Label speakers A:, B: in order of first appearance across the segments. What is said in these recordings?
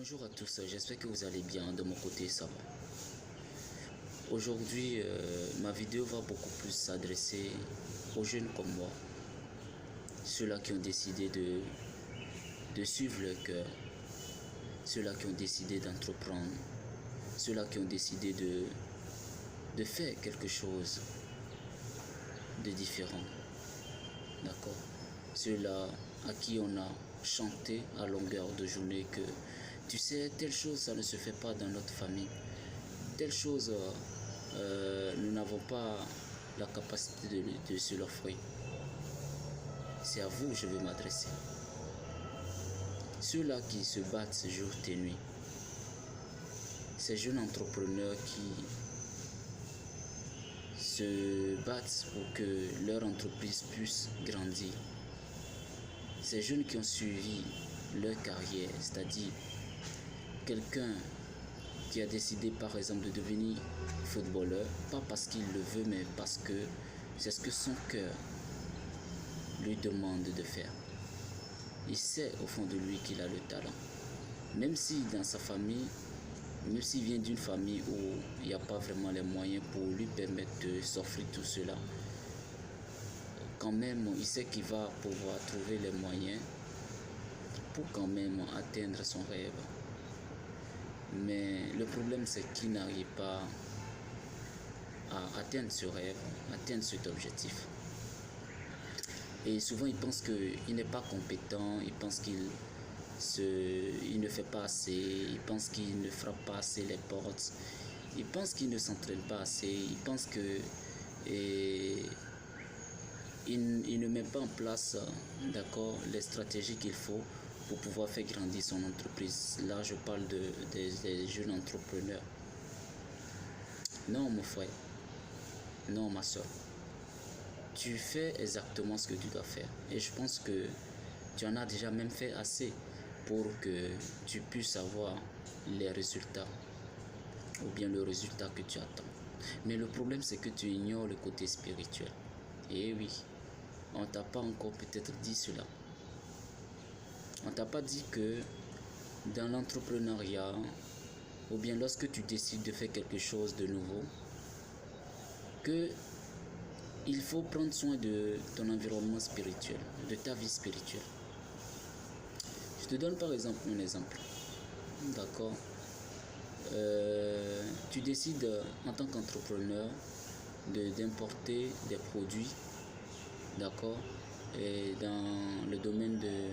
A: Bonjour à tous, j'espère que vous allez bien. De mon côté, ça va. Aujourd'hui, ma vidéo va beaucoup plus s'adresser aux jeunes comme moi, ceux-là qui ont décidé de suivre leur cœur, ceux-là qui ont décidé d'entreprendre, ceux-là qui ont décidé de faire quelque chose de différent. D'accord? Ceux-là à qui on a chanté à longueur de journée que tu sais, telle chose, ça ne se fait pas dans notre famille. Telle chose, nous n'avons pas la capacité de se l'offrir. C'est à vous que je veux m'adresser. Ceux-là qui se battent jour et nuit. Ces jeunes entrepreneurs qui se battent pour que leur entreprise puisse grandir. Ces jeunes qui ont suivi leur carrière, c'est-à-dire quelqu'un qui a décidé par exemple de devenir footballeur, pas parce qu'il le veut, mais parce que c'est ce que son cœur lui demande de faire. Il sait au fond de lui qu'il a le talent. Même si dans sa famille, même s'il vient d'une famille où il n'y a pas vraiment les moyens pour lui permettre de s'offrir tout cela, quand même, il sait qu'il va pouvoir trouver les moyens pour quand même atteindre son rêve. Mais le problème, c'est qu'il n'arrive pas à atteindre ce rêve, atteindre cet objectif. Et souvent, il pense qu'il n'est pas compétent, il pense qu'il ne fait pas assez, il pense qu'il ne frappe pas assez les portes, il pense qu'il ne s'entraîne pas assez, il pense que il ne met pas en place, d'accord, les stratégies qu'il faut pour pouvoir faire grandir son entreprise. Là, je parle des jeunes entrepreneurs. Non, mon frère. Non, ma soeur. Tu fais exactement ce que tu dois faire. Et je pense que tu en as déjà même fait assez pour que tu puisses avoir les résultats. Ou bien le résultat que tu attends. Mais le problème, c'est que tu ignores le côté spirituel. Et oui, on t'a pas encore peut-être dit cela. On t'a pas dit que dans l'entrepreneuriat, ou bien lorsque tu décides de faire quelque chose de nouveau, que il faut prendre soin de ton environnement spirituel, de ta vie spirituelle. Je te donne par exemple un exemple. D'accord? Tu décides en tant qu'entrepreneur d'importer des produits, d'accord, et dans le domaine des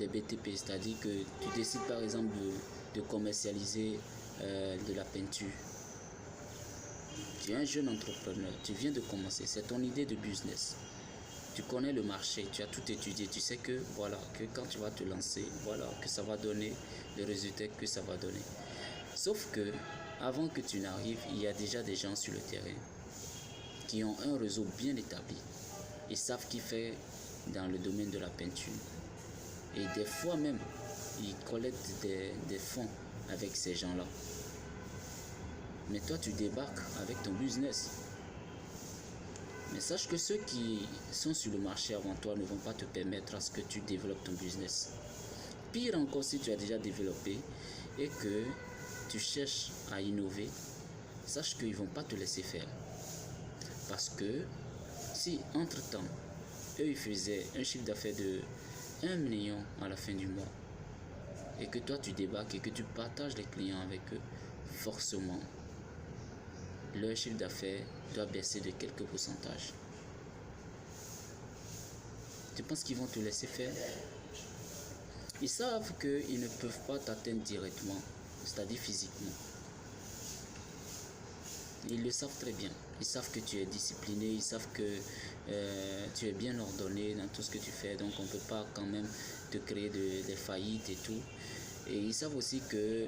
A: BTP, c'est-à-dire que tu décides par exemple de commercialiser de la peinture. Tu es un jeune entrepreneur, tu viens de commencer, c'est ton idée de business. Tu connais le marché, tu as tout étudié, tu sais que voilà, que quand tu vas te lancer, voilà, que ça va donner le résultat que ça va donner. Sauf que avant que tu n'arrives, il y a déjà des gens sur le terrain qui ont un réseau bien établi. Ils savent qui fait dans le domaine de la peinture. Et des fois même, ils collectent des fonds avec ces gens-là. Mais toi, tu débarques avec ton business. Mais sache que ceux qui sont sur le marché avant toi ne vont pas te permettre à ce que tu développes ton business. Pire encore, si tu as déjà développé et que tu cherches à innover, sache qu'ils ne vont pas te laisser faire. Parce que si entre-temps, eux, ils faisaient un chiffre d'affaires de 1 million à la fin du mois, et que toi, tu débarques et que tu partages les clients avec eux, forcément, leur chiffre d'affaires doit baisser de quelques pourcentages. Tu penses qu'ils vont te laisser faire? Ils savent qu'ils ne peuvent pas t'atteindre directement, c'est-à-dire physiquement. Ils le savent très bien. Ils savent que tu es discipliné, ils savent que tu es bien ordonné dans tout ce que tu fais. Donc on ne peut pas quand même te créer des faillites et tout. Et ils savent aussi que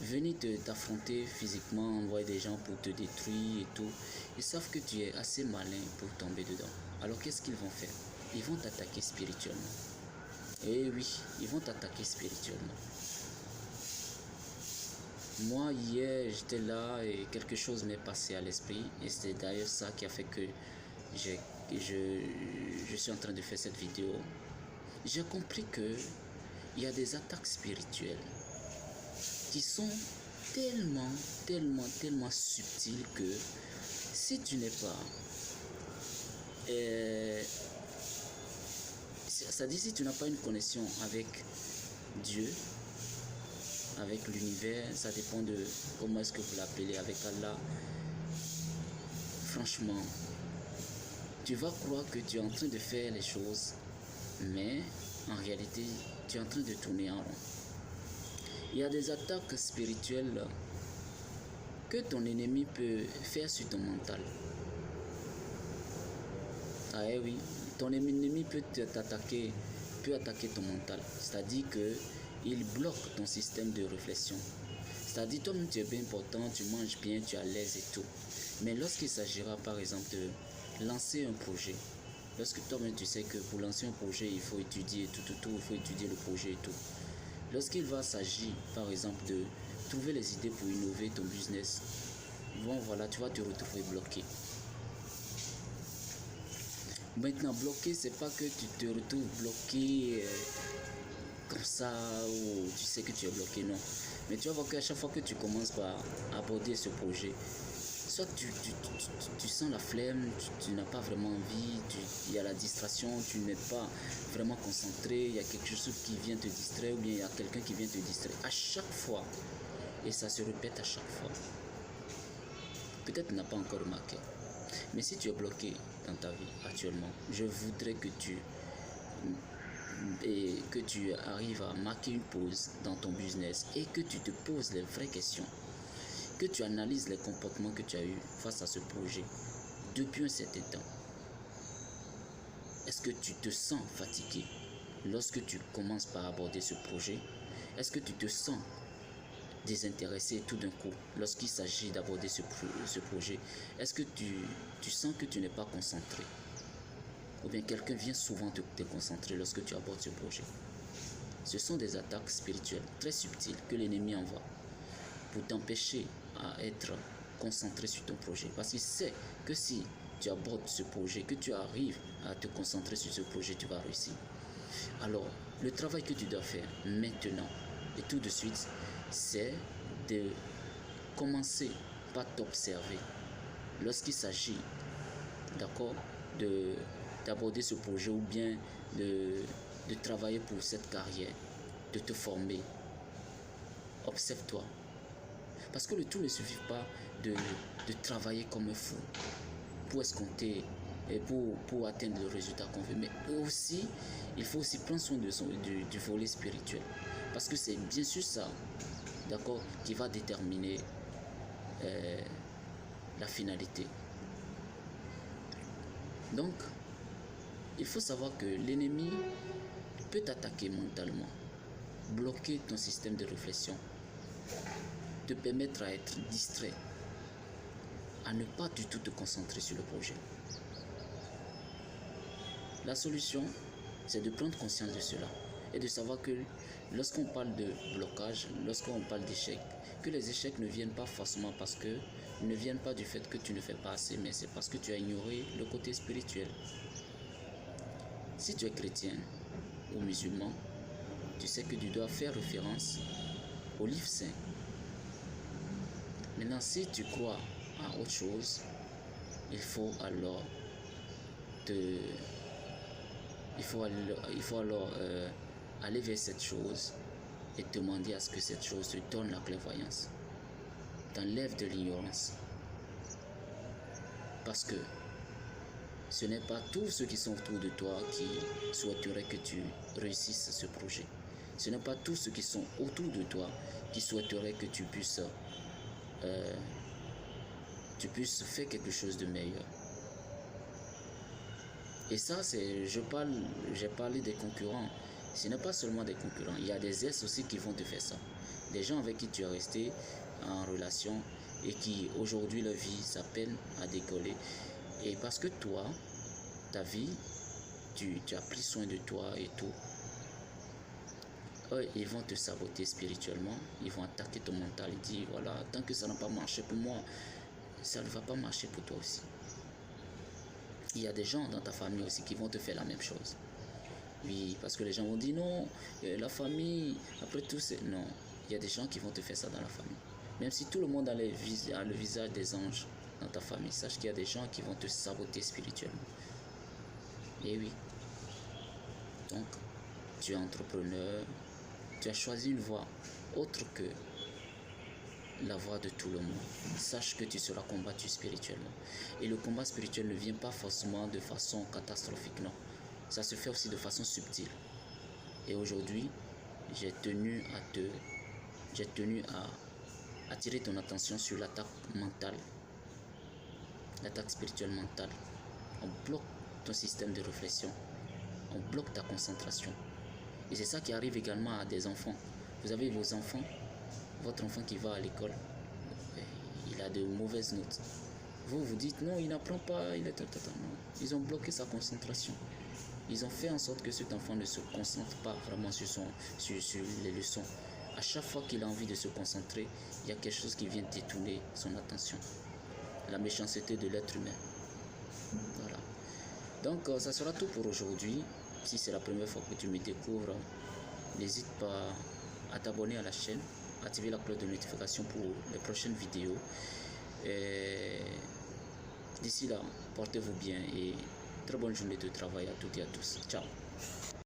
A: venir t'affronter physiquement, envoyer des gens pour te détruire et tout, ils savent que tu es assez malin pour tomber dedans. Alors qu'est-ce qu'ils vont faire? Ils vont t'attaquer spirituellement. Et oui, ils vont t'attaquer spirituellement. Moi, hier, j'étais là et quelque chose m'est passé à l'esprit. Et c'est d'ailleurs ça qui a fait que je suis en train de faire cette vidéo. J'ai compris que il y a des attaques spirituelles qui sont tellement subtils que si tu n'es pas... c'est-à-dire si tu n'as pas une connexion avec Dieu, avec l'univers, ça dépend de comment est-ce que vous l'appelez, avec Allah, franchement, tu vas croire que tu es en train de faire les choses, mais en réalité, tu es en train de tourner en rond. Il y a des attaques spirituelles que ton ennemi peut faire sur ton mental. Ah oui, ton ennemi peut attaquer ton mental. C'est-à-dire qu'il bloque ton système de réflexion. C'est-à-dire toi-même tu es bien important, tu manges bien, tu es à l'aise et tout. Mais lorsqu'il s'agira par exemple de lancer un projet, lorsque toi-même tu sais que pour lancer un projet, il faut étudier tout, il faut étudier le projet et tout. Lorsqu'il va s'agir par exemple de trouver les idées pour innover ton business, bon voilà, tu vas te retrouver bloqué. Maintenant, bloqué, c'est pas que tu te retrouves bloqué comme ça ou tu sais que tu es bloqué, non. Mais tu vas voir qu'à chaque fois que tu commences par aborder ce projet, soit tu sens la flemme, tu n'as pas vraiment envie, il y a la distraction, tu n'es pas vraiment concentré, il y a quelque chose qui vient te distraire ou bien il y a quelqu'un qui vient te distraire. À chaque fois, et ça se répète à chaque fois. Peut-être tu n'as pas encore remarqué. Mais si tu es bloqué dans ta vie actuellement, je voudrais que tu arrives à marquer une pause dans ton business et que tu te poses les vraies questions, que tu analyses les comportements que tu as eus face à ce projet depuis un certain temps. Est-ce que tu te sens fatigué lorsque tu commences par aborder ce projet? Est-ce que tu te sens désintéressé tout d'un coup lorsqu'il s'agit d'aborder ce projet? Est-ce que tu sens que tu n'es pas concentré? Ou bien quelqu'un vient souvent te déconcentrer lorsque tu abordes ce projet? Ce sont des attaques spirituelles très subtiles que l'ennemi envoie pour t'empêcher à être concentré sur ton projet. Parce qu'il sait que si tu abordes ce projet, que tu arrives à te concentrer sur ce projet, tu vas réussir. Alors, le travail que tu dois faire maintenant et tout de suite, c'est de commencer par t'observer. Lorsqu'il s'agit, d'accord, d'aborder ce projet ou bien de travailler pour cette carrière, de te former, observe-toi. Parce que le tout ne suffit pas de travailler comme un fou pour escompter et pour atteindre le résultat qu'on veut. Mais aussi, il faut aussi prendre soin du volet spirituel. Parce que c'est bien sûr ça, d'accord, qui va déterminer la finalité. Donc, il faut savoir que l'ennemi peut t'attaquer mentalement, bloquer ton système de réflexion, te permettre à être distrait, à ne pas du tout te concentrer sur le projet. La solution, c'est de prendre conscience de cela et de savoir que lorsqu'on parle de blocage, lorsqu'on parle d'échec, que les échecs ne viennent pas forcément ne viennent pas du fait que tu ne fais pas assez, mais c'est parce que tu as ignoré le côté spirituel. Si tu es chrétien ou musulman, tu sais que tu dois faire référence au livre saint. Maintenant, si tu crois à autre chose, il faut alors aller vers cette chose et demander à ce que cette chose te donne la clairvoyance, t'enlève de l'ignorance. Parce que ce n'est pas tous ceux qui sont autour de toi qui souhaiteraient que tu réussisses ce projet. Ce n'est pas tous ceux qui sont autour de toi qui souhaiteraient que tu puisses faire quelque chose de meilleur. Et ça, j'ai parlé des concurrents. Ce n'est pas seulement des concurrents. Il y a des ex aussi qui vont te faire ça. Des gens avec qui tu es resté en relation et qui, aujourd'hui, leur vie s'appelle à décoller. Et parce que toi, ta vie, tu as pris soin de toi et tout, eux, ils vont te saboter spirituellement. Ils vont attaquer ton mental et dire, voilà, tant que ça n'a pas marché pour moi, ça ne va pas marcher pour toi aussi. Il y a des gens dans ta famille aussi qui vont te faire la même chose. Oui, parce que les gens vont dire non, la famille, après tout, c'est non. Il y a des gens qui vont te faire ça dans la famille. Même si tout le monde a le visage des anges dans ta famille, sache qu'il y a des gens qui vont te saboter spirituellement. Et oui. Donc, tu es entrepreneur, tu as choisi une voie autre que la voie de tout le monde. Sache que tu seras combattu spirituellement. Et le combat spirituel ne vient pas forcément de façon catastrophique, non. Ça se fait aussi de façon subtile. Et aujourd'hui, j'ai tenu à attirer ton attention sur l'attaque mentale, l'attaque spirituelle mentale. On bloque ton système de réflexion, on bloque ta concentration. Et c'est ça qui arrive également à des enfants. Vous avez vos enfants, votre enfant qui va à l'école, il a de mauvaises notes. Vous vous dites non, il n'apprend pas, il est... Non. Ils ont bloqué sa concentration. Ils ont fait en sorte que cet enfant ne se concentre pas vraiment sur les leçons. À chaque fois qu'il a envie de se concentrer, il y a quelque chose qui vient détourner son attention. La méchanceté de l'être humain. Voilà. Donc, ça sera tout pour aujourd'hui. Si c'est la première fois que tu me découvres, n'hésite pas à t'abonner à la chaîne, activer la cloche de notification pour les prochaines vidéos. D'ici là, portez-vous bien et très bonne journée de travail à toutes et à tous. Ciao.